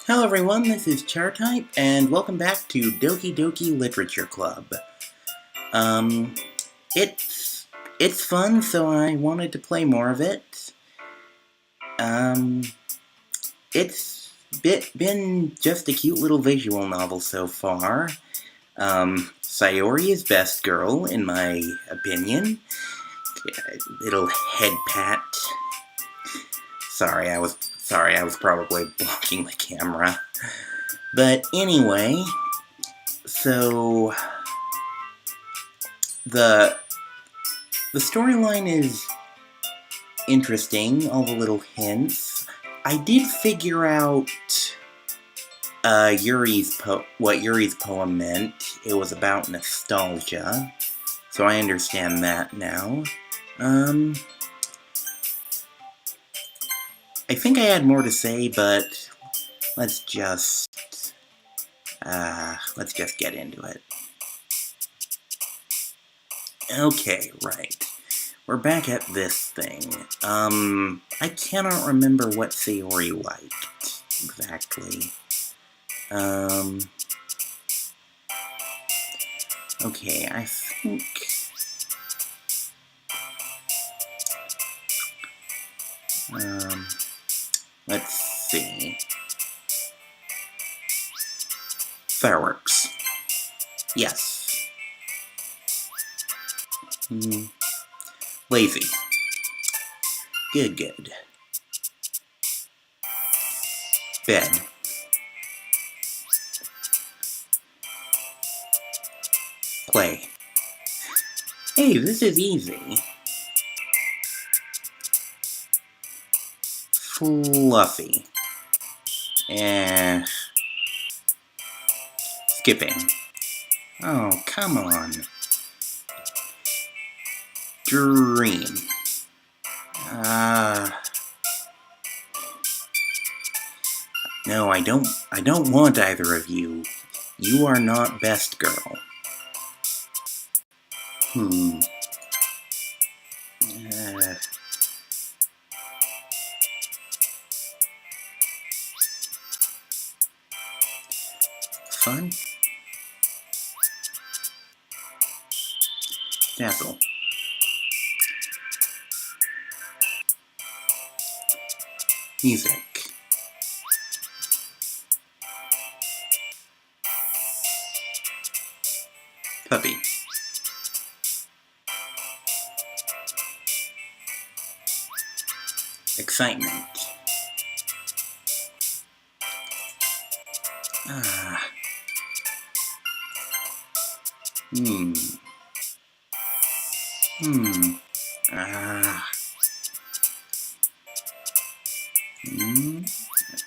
Hello everyone, this is Chartype, and welcome back to Doki Doki Literature Club. Um, it's fun, so I wanted to play more of it. It's been just a cute little visual novel so far. Sayori is best girl, in my opinion. Little head pat. Sorry, I was probably blocking the camera. But anyway, so the storyline is interesting, all the little hints. I did figure out what Yuri's poem meant. It was about nostalgia, so I understand that now. I think I had more to say, but let's just get into it. Okay, right. We're back at this thing. I cannot remember what Sayori liked, exactly. Okay, I think... let's see. Fireworks. Yes. Lazy. Good. Bed. Play. Hey, this is easy. Fluffy. Skipping. Oh, come on. Dream. No, I don't want either of you. You are not best girl. Fun? Dazzle. Music. Puppy. Excitement.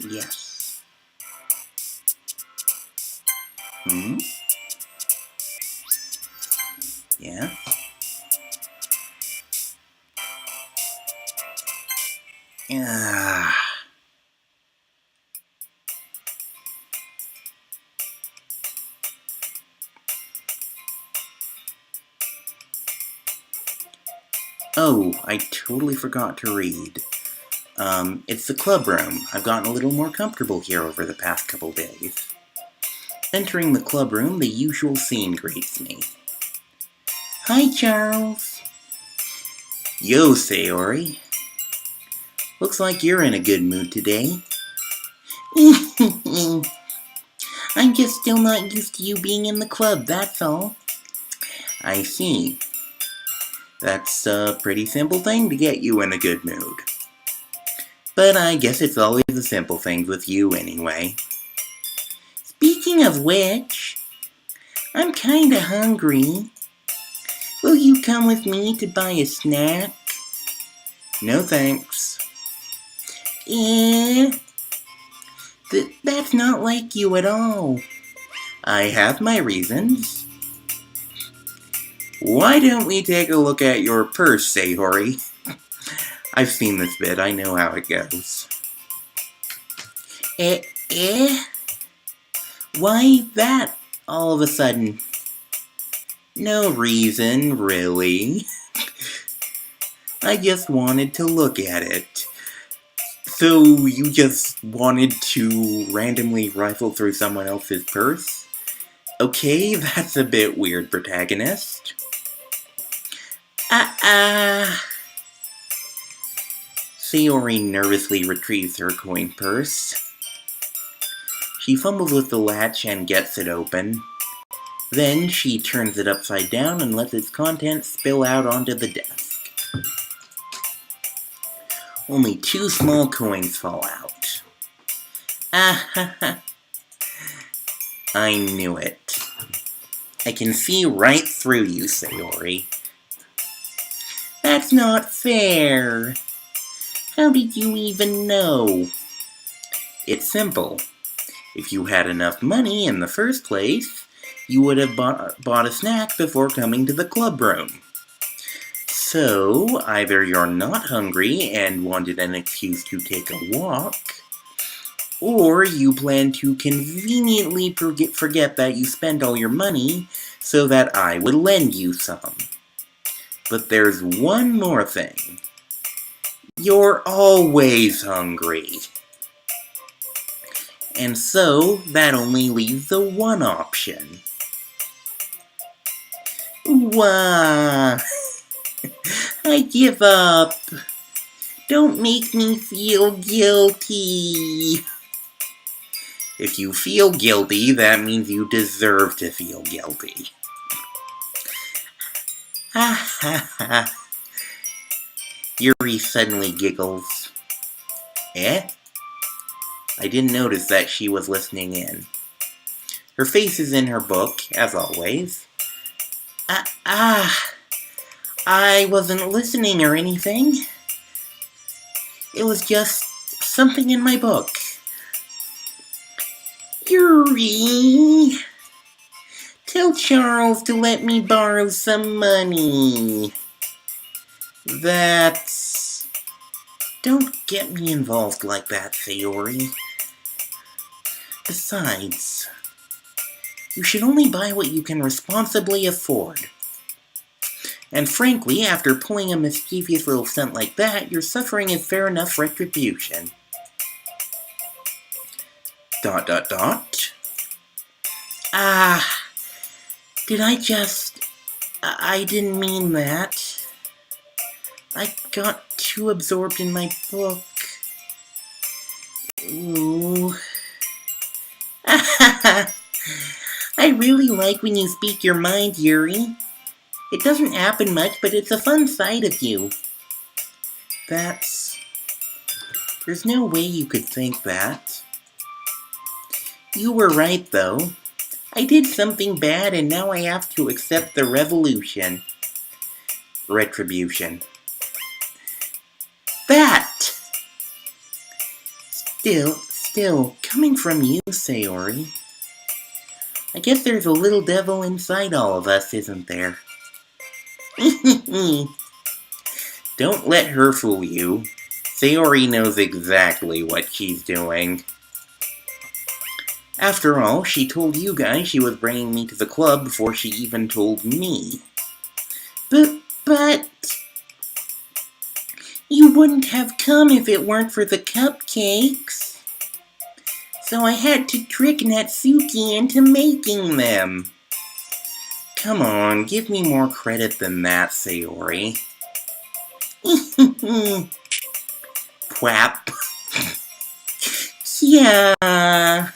Yes. Yeah. Oh, I totally forgot to read. It's the club room. I've gotten a little more comfortable here over the past couple days. Entering the club room, the usual scene greets me. Hi, Charles. Yo, Sayori. Looks like you're in a good mood today. I'm just still not used to you being in the club, that's all. I see. That's a pretty simple thing to get you in a good mood. But I guess it's always the simple things with you anyway. Speaking of which, I'm kinda hungry. Will you come with me to buy a snack? No thanks. That's not like you at all. I have my reasons. Why don't we take a look at your purse, Sayori? I've seen this bit, I know how it goes. Why that, all of a sudden? No reason, really. I just wanted to look at it. So you just wanted to randomly rifle through someone else's purse? Okay, that's a bit weird, protagonist. Sayori nervously retrieves her coin purse. She fumbles with the latch and gets it open. Then she turns it upside down and lets its contents spill out onto the desk. Only 2 small coins fall out. I knew it. I can see right through you, Sayori. That's not fair. How did you even know? It's simple. If you had enough money in the first place, you would have bought a snack before coming to the club room. So, either you're not hungry and wanted an excuse to take a walk, or you plan to conveniently forget that you spent all your money so that I would lend you some. But there's one more thing. You're always hungry. And so, that only leaves the one option. Wah! I give up. Don't make me feel guilty. If you feel guilty, that means you deserve to feel guilty. Ha ha ha. Yuri suddenly giggles. Eh? I didn't notice that she was listening in. Her face is in her book, as always. I wasn't listening or anything. It was just something in my book. Yuri! Tell Charles to let me borrow some money. That's... Don't get me involved like that, Sayori. Besides, you should only buy what you can responsibly afford. And frankly, after pulling a mischievous little stunt like that, your suffering is fair enough retribution. ... Did I just... I didn't mean that. I got too absorbed in my book. Ooh. I really like when you speak your mind, Yuri. It doesn't happen much, but it's a fun side of you. There's no way you could think that. You were right, though. I did something bad, and now I have to accept the retribution. That! Still, coming from you, Sayori. I guess there's a little devil inside all of us, isn't there? Don't let her fool you. Sayori knows exactly what she's doing. After all, she told you guys she was bringing me to the club before she even told me. But... You wouldn't have come if it weren't for the cupcakes. So I had to trick Natsuki into making them. Come on, give me more credit than that, Sayori. Pwap. Yeah.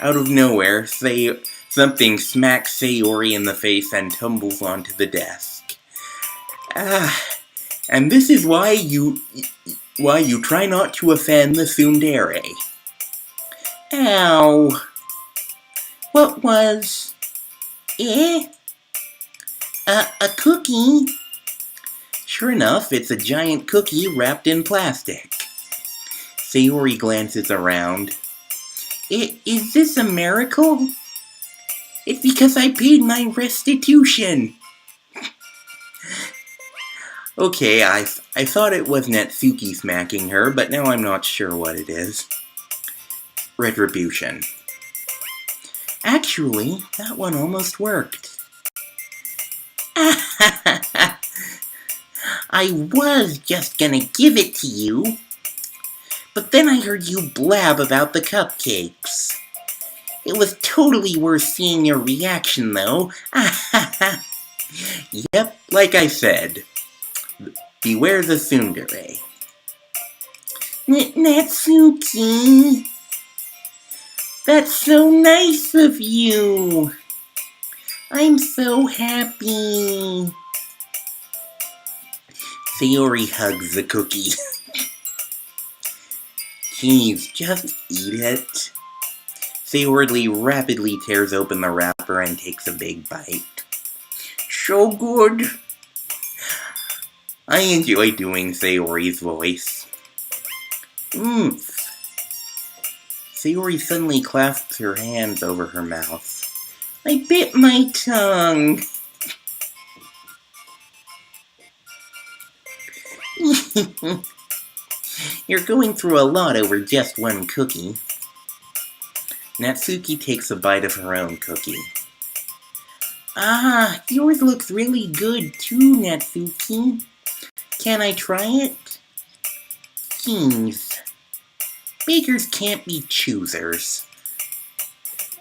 Out of nowhere, something smacks Sayori in the face and tumbles onto the desk. And this is why you try not to offend the tsundere. Ow. What was... A cookie? Sure enough, it's a giant cookie wrapped in plastic. Sayori glances around. Is this a miracle? It's because I paid my restitution. Okay, I thought it was Natsuki smacking her, but now I'm not sure what it is. Retribution. Actually, that one almost worked. I was just gonna give it to you. But then I heard you blab about the cupcakes. It was totally worth seeing your reaction, though. Yep, like I said. Beware the tsundere. Natsuki! That's so nice of you! I'm so happy! Sayori hugs the cookie. Jeez, just eat it. Sayori rapidly tears open the wrapper and takes a big bite. So good! I enjoy doing Sayori's voice. Sayori suddenly clasps her hands over her mouth. I bit my tongue. You're going through a lot over just one cookie. Natsuki takes a bite of her own cookie. Ah, yours looks really good too, Natsuki. Can I try it? Jeez. Bakers can't be choosers.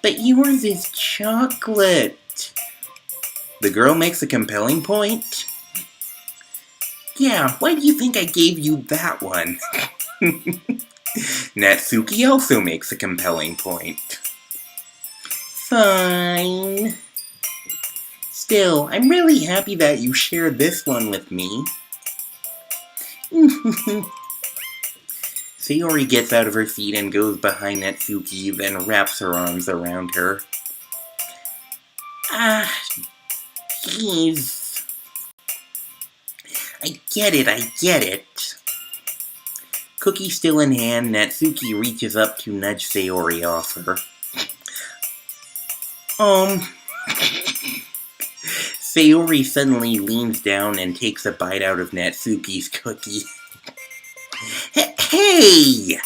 But yours is chocolate. The girl makes a compelling point. Yeah, why do you think I gave you that one? Natsuki also makes a compelling point. Fine. Still, I'm really happy that you shared this one with me. Sayori gets out of her seat and goes behind Natsuki, then wraps her arms around her. Ah, jeez. I get it. Cookie still in hand, Natsuki reaches up to nudge Sayori off her. Sayori suddenly leans down and takes a bite out of Natsuki's cookie. Hey!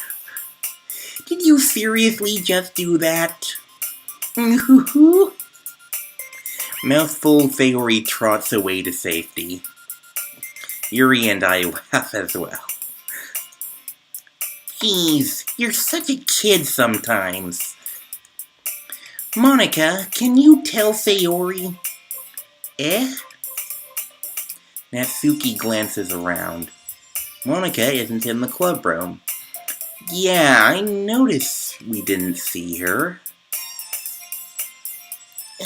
Did you seriously just do that? Mouthful, Sayori trots away to safety. Yuri and I laugh as well. Jeez, you're such a kid sometimes. Monica, can you tell Sayori? Natsuki glances around. Monica isn't in the club room. Yeah, I noticed we didn't see her.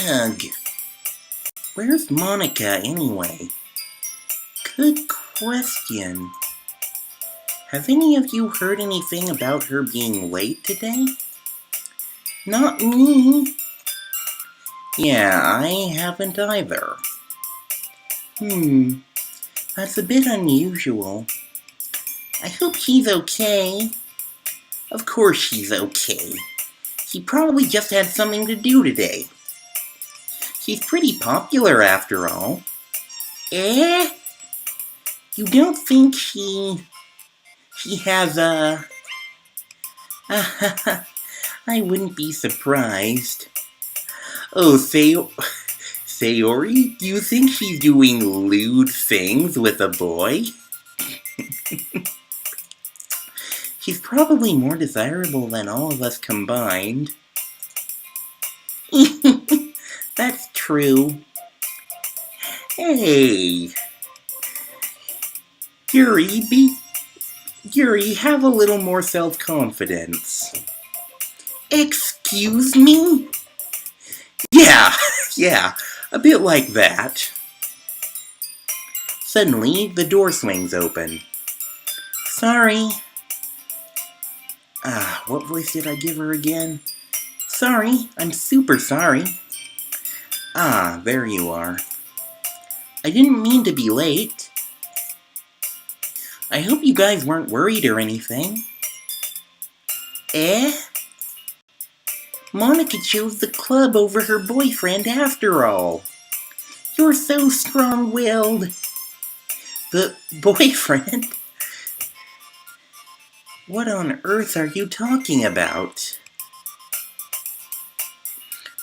Ugh. Where's Monica anyway? Good question. Have any of you heard anything about her being late today? Not me. Yeah, I haven't either. That's a bit unusual. I hope she's okay. Of course she's okay. She probably just had something to do today. She's pretty popular after all. You don't think she has a... I wouldn't be surprised. Oh, Sayori, do you think she's doing lewd things with a boy? She's probably more desirable than all of us combined. That's true. Hey! Yuri, have a little more self-confidence. Excuse me? Yeah, a bit like that. Suddenly, the door swings open. Sorry. What voice did I give her again? Sorry, I'm super sorry. There you are. I didn't mean to be late. I hope you guys weren't worried or anything. Monica chose the club over her boyfriend after all. You're so strong-willed. The boyfriend? What on earth are you talking about?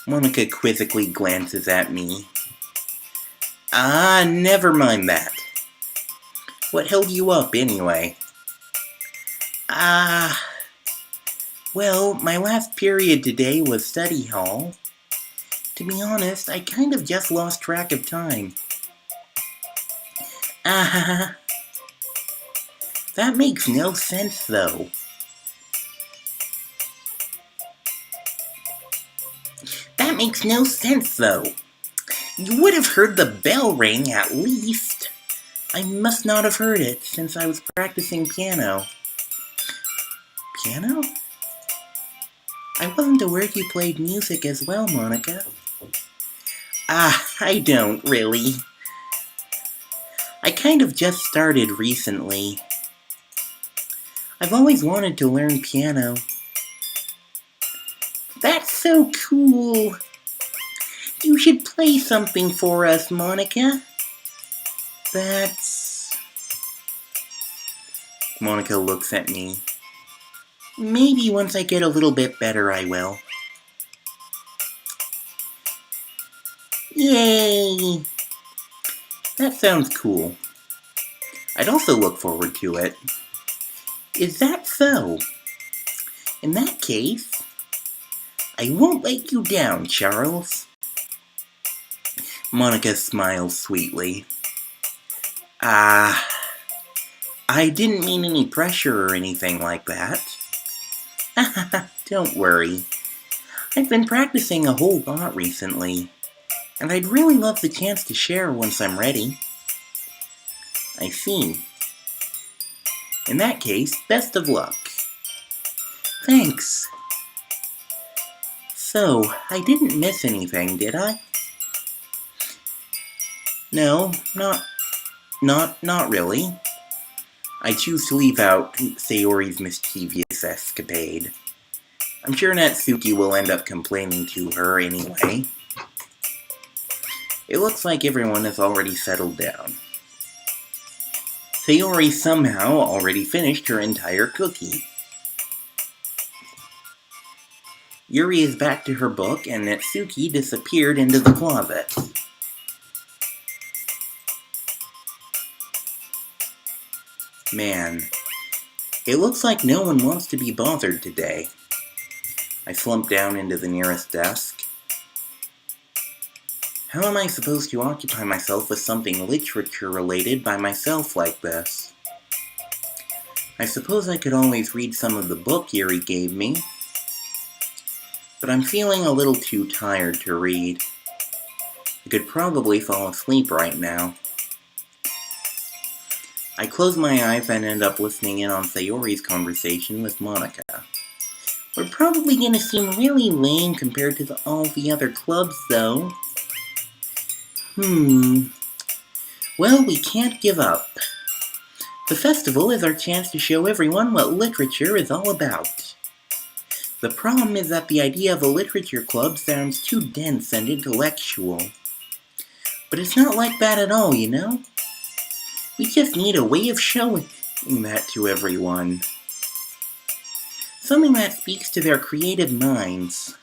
Monica quizzically glances at me. Never mind that. What held you up, anyway? Ah, well, my last period today was study hall. To be honest, I kind of just lost track of time. Ah, that makes no sense, though. That makes no sense, though. You would have heard the bell ring, at least. I must not have heard it, since I was practicing piano. Piano? I wasn't aware you played music as well, Monica. Ah, I don't, really. I kind of just started recently. I've always wanted to learn piano. That's so cool. You should play something for us, Monica. Monica looks at me. Maybe once I get a little bit better, I will. Yay! That sounds cool. I'd also look forward to it. Is that so? In that case, I won't let you down, Charles. Monica smiles sweetly. I didn't mean any pressure or anything like that. Don't worry. I've been practicing a whole lot recently, and I'd really love the chance to share once I'm ready. I see. In that case, best of luck. Thanks. So, I didn't miss anything, did I? No, not really. I choose to leave out Sayori's mischievous escapade. I'm sure Natsuki will end up complaining to her anyway. It looks like everyone has already settled down. Sayori somehow already finished her entire cookie. Yuri is back to her book, and Natsuki disappeared into the closet. Man, it looks like no one wants to be bothered today. I slump down into the nearest desk. How am I supposed to occupy myself with something literature-related by myself like this? I suppose I could always read some of the book Yuri gave me, but I'm feeling a little too tired to read. I could probably fall asleep right now. I close my eyes and end up listening in on Sayori's conversation with Monica. We're probably gonna seem really lame compared to all the other clubs, though. Well, we can't give up. The festival is our chance to show everyone what literature is all about. The problem is that the idea of a literature club sounds too dense and intellectual. But it's not like that at all, you know? We just need a way of showing that to everyone. Something that speaks to their creative minds.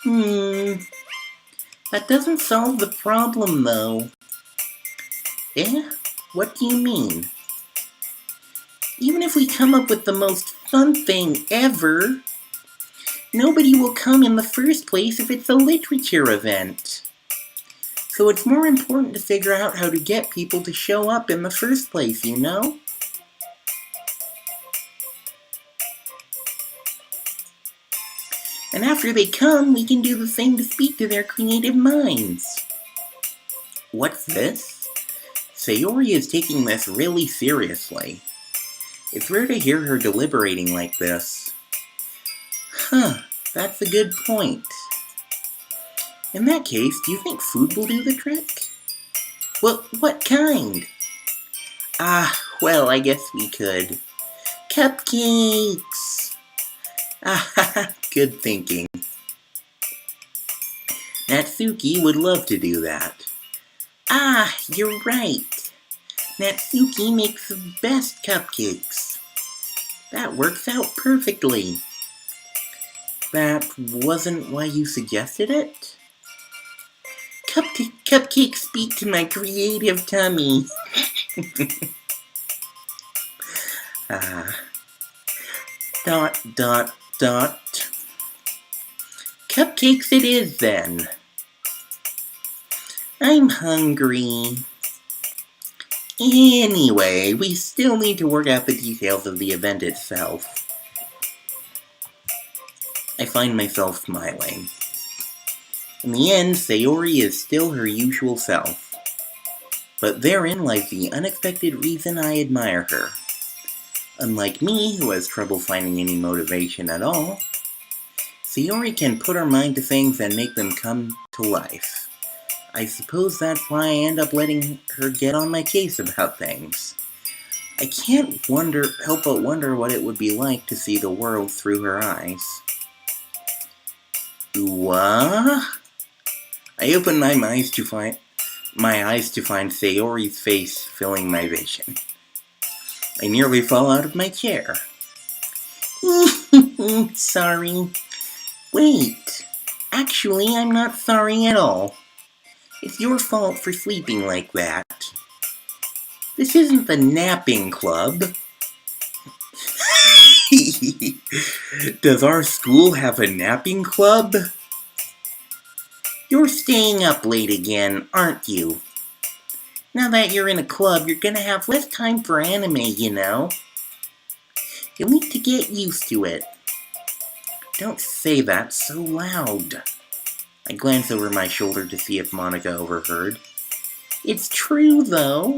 That doesn't solve the problem, though. Eh? What do you mean? Even if we come up with the most fun thing ever, nobody will come in the first place if it's a literature event. So it's more important to figure out how to get people to show up in the first place, you know? And after they come, we can do the thing to speak to their creative minds. What's this? Sayori is taking this really seriously. It's rare to hear her deliberating like this. That's a good point. In that case, do you think food will do the trick? Well, what kind? Well, I guess we could. Cupcakes! Good thinking. Natsuki would love to do that. You're right. Natsuki makes the best cupcakes. That works out perfectly. That wasn't why you suggested it? Cupcakes speak to my creative tummy. Ah. Dot, dot, dot. Cupcakes it is, then. I'm hungry. Anyway, we still need to work out the details of the event itself. I find myself smiling. In the end, Sayori is still her usual self. But therein lies the unexpected reason I admire her. Unlike me, who has trouble finding any motivation at all, Sayori can put her mind to things and make them come to life. I suppose that's why I end up letting her get on my case about things. I can't help but wonder what it would be like to see the world through her eyes. What? I open my eyes to find Sayori's face filling my vision. I nearly fall out of my chair. Sorry. Wait. Actually, I'm not sorry at all. It's your fault for sleeping like that. This isn't the napping club. Does our school have a napping club? You're staying up late again, aren't you? Now that you're in a club, you're gonna have less time for anime, you know. You'll need to get used to it. Don't say that so loud. I glance over my shoulder to see if Monica overheard. It's true, though.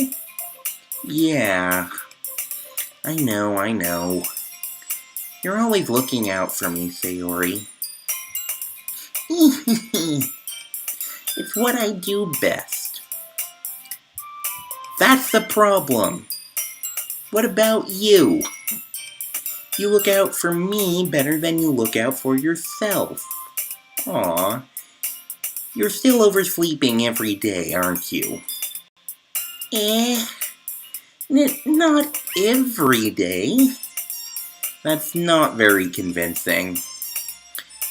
Yeah. I know. You're always looking out for me, Sayori. It's what I do best. That's the problem. What about you? You look out for me better than you look out for yourself. Aw. You're still oversleeping every day, aren't you? Not every day. That's not very convincing.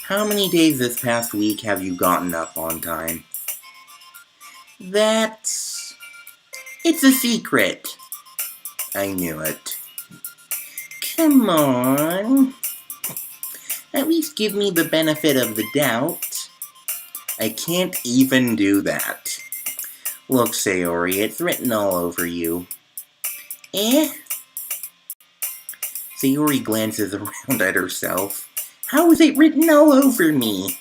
How many days this past week have you gotten up on time? It's a secret. I knew it. Come on. At least give me the benefit of the doubt. I can't even do that. Look, Sayori, it's written all over you. Sayori glances around at herself. How is it written all over me?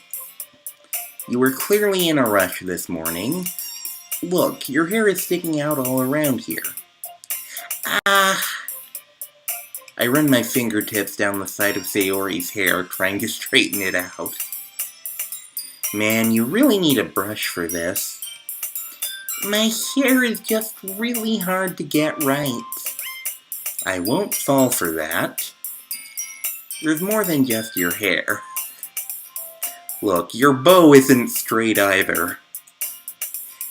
You were clearly in a rush this morning. Look, your hair is sticking out all around here. I run my fingertips down the side of Sayori's hair, trying to straighten it out. Man, you really need a brush for this. My hair is just really hard to get right. I won't fall for that. There's more than just your hair. Look, your bow isn't straight either.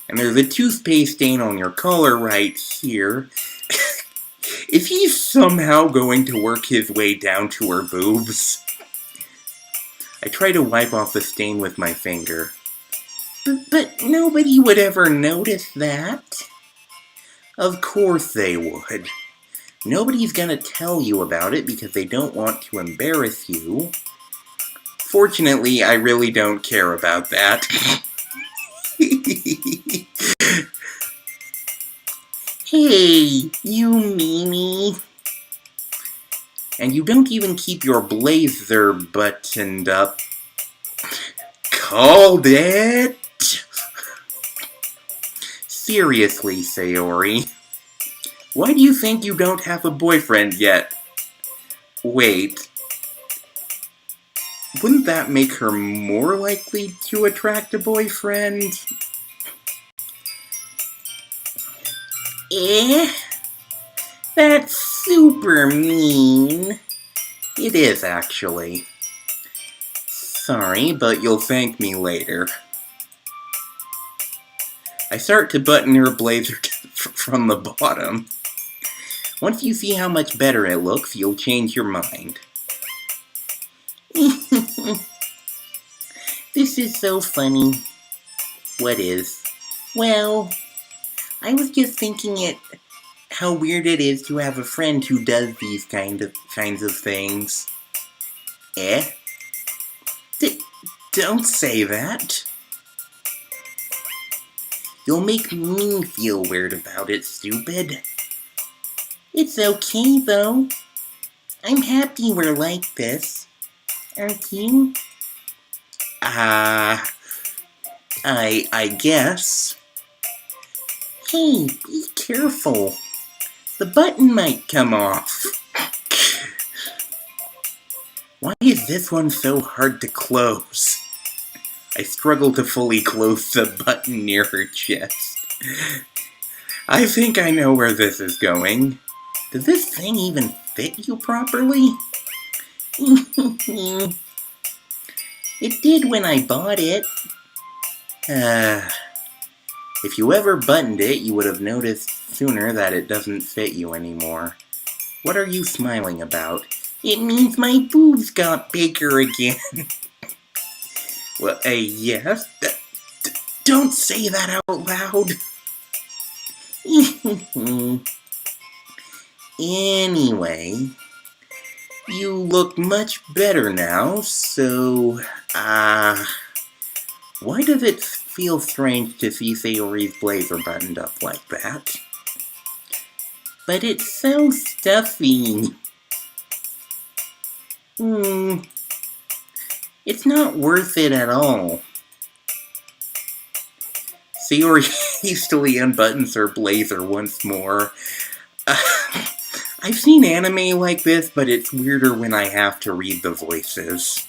And there's a toothpaste stain on your collar right here. Is he somehow going to work his way down to her boobs? I try to wipe off the stain with my finger. But nobody would ever notice that. Of course they would. Nobody's gonna tell you about it because they don't want to embarrass you. Fortunately, I really don't care about that. Hey, you meanie. And you don't even keep your blazer buttoned up. Called it! Seriously, Sayori. Why do you think you don't have a boyfriend yet? Wait. Wouldn't that make her more likely to attract a boyfriend? That's super mean. It is, actually. Sorry, but you'll thank me later. I start to button her blazer from the bottom. Once you see how much better it looks, you'll change your mind. This is so funny. What is? Well, I was just thinking how weird it is to have a friend who does these kinds of things. Eh? Don't say that. You'll make me feel weird about it, stupid. It's okay, though. I'm happy we're like this. Aren't you? I guess. Hey, be careful. The button might come off. Why is this one so hard to close? I struggle to fully close the button near her chest. I think I know where this is going. Does this thing even fit you properly? It did when I bought it. If you ever buttoned it, you would have noticed sooner that it doesn't fit you anymore. What are you smiling about? It means my boobs got bigger again. Well, yes? Don't say that out loud. Anyway, you look much better now, so, why does it feel strange to see Sayori's blazer buttoned up like that? But it's so stuffy. It's not worth it at all. Sayori hastily unbuttons her blazer once more. I've seen anime like this, but it's weirder when I have to read the voices.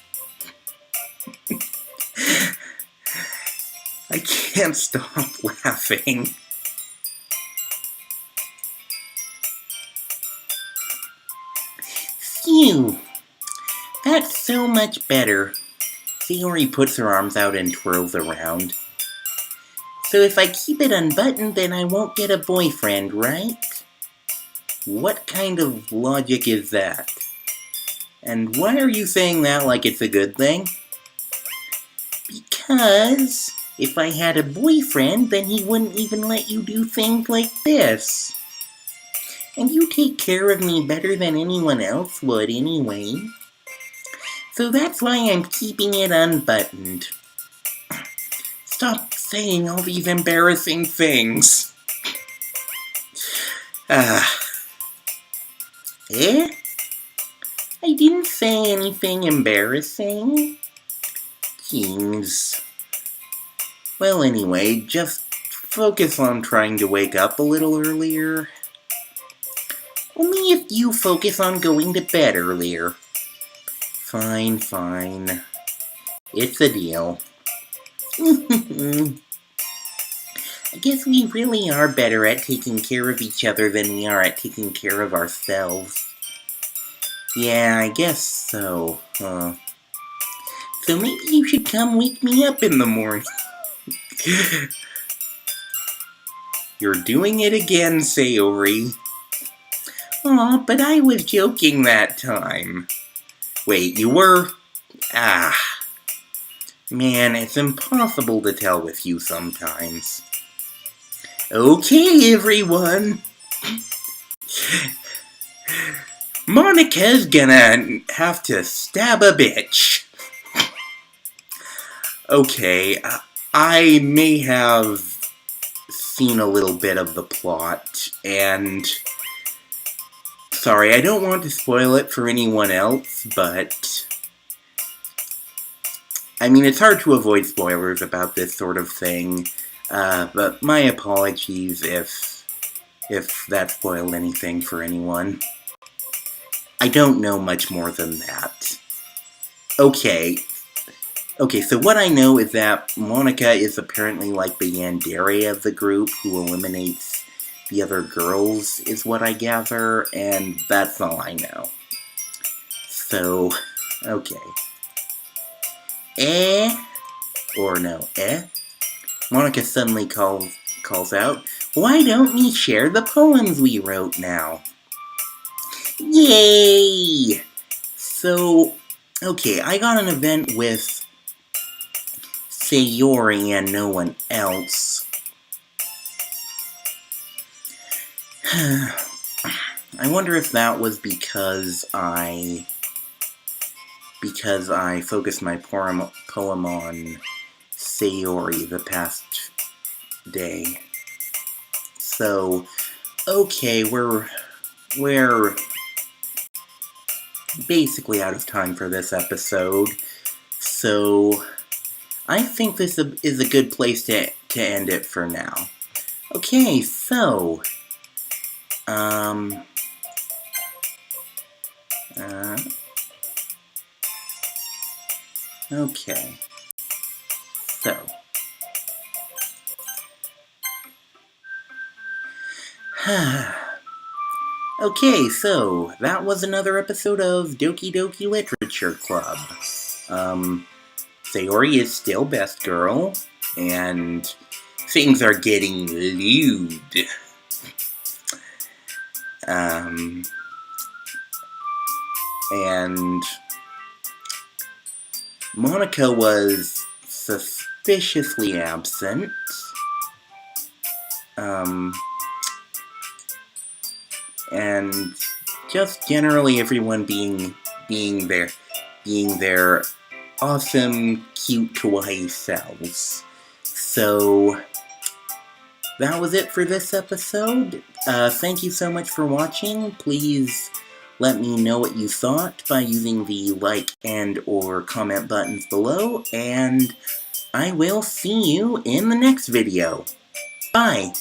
I can't stop laughing. Phew! That's so much better. Sayori puts her arms out and twirls around. So if I keep it unbuttoned, then I won't get a boyfriend, right? What kind of logic is that? And why are you saying that like it's a good thing? Because if I had a boyfriend, then he wouldn't even let you do things like this. And you take care of me better than anyone else would anyway. So that's why I'm keeping it unbuttoned. Stop saying all these embarrassing things. Eh? I didn't say anything embarrassing. Jeez. Well, anyway, just focus on trying to wake up a little earlier. Only if you focus on going to bed earlier. Fine. It's a deal. I guess we really are better at taking care of each other than we are at taking care of ourselves. Yeah, I guess so. So maybe you should come wake me up in the morning. You're doing it again, Sayori. Aw, but I was joking that time. Wait, you were? Man, it's impossible to tell with you sometimes. Okay, everyone. Monica's gonna have to stab a bitch. Okay, I may have seen a little bit of the plot, and sorry, I don't want to spoil it for anyone else, but I mean, it's hard to avoid spoilers about this sort of thing, but my apologies if that spoiled anything for anyone. I don't know much more than that. Okay, so what I know is that Monica is apparently like the yandere of the group who eliminates the other girls, is what I gather, and that's all I know. So, okay. Monica suddenly calls out, "Why don't we share the poems we wrote now?" Yay! So, okay, I got an event with Sayori and no one else. I wonder if that was because I focused my poem on Sayori the past day. So, okay, we're basically out of time for this episode. So, I think this is a good place to end it for now. Okay, so, okay, so, okay, so, that was another episode of Doki Doki Literature Club. Sayori is still best girl, and things are getting lewd. And Monica was suspiciously absent. And just generally everyone being their awesome, cute, kawaii selves. So, that was it for this episode. Thank you so much for watching. Please let me know what you thought by using the like and or comment buttons below, and I will see you in the next video. Bye!